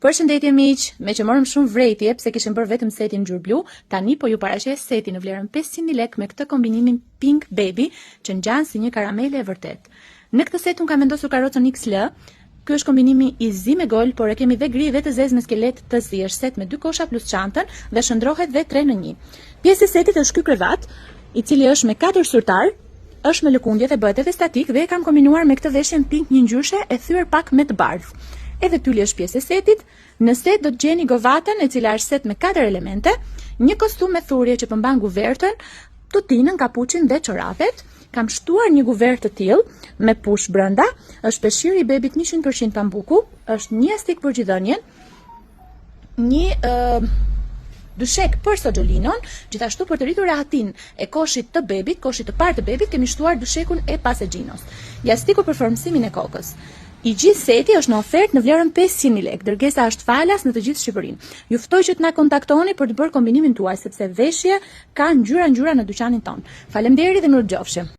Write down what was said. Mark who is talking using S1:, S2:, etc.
S1: Përshëndetje miq, me që morëm shumë vrejtje pse kishim bërë vetëm setin ngjyrë blu, tani po ju paraqes seti në vlerën 500.000 lekë me këtë kombinimin Pink Baby që ngjan si një karamele e vërtet. Në këtë set un kam vendosur karrocën XL. Ky është kombinimi i zi me gol, por e kemi dhe gri dhe të zezë me skelet të zi. Është set me 2 kosha plus çantën dhe shndrohet dhe 3 në 1. Pjesë e setit është ky krevat, i cili është me 4 syrtar, është me lëkundje dhe bëhet edhe statik dhe e kam kombinuar me këtë veshjen pink një ngjyshe e thyer pak me të bardhë. Edhe tylli është pjesë e setit. Në set do të gjeni govatën, e cila është set me 4 elemente, një kostum me thurje që përmban guvertën, tutinën, kapuçin dhe çorapet. Kam shtuar një guvert të tillë me push brenda, është peshqiri i bebit 100% pambuku, është një astik për gjithënien, një dyshek për soxholinon, gjithashtu për të rritur rahatin e koshit të bebit, koshit të parë të bebit, kemi shtuar dyshekun e pasegjinos. Jastiku për formësimin e kokës. I gjithë seti është në ofertë në vlerën 500.000 lekë. Dërgesa është falas në të gjithë Shqipërinë. Ju ftoj që të na kontaktoni për të bërë kombinimin tuaj, sepse veshje ka ngjyra në dyqanin ton. Faleminderit dhe mirëdëgjofshim.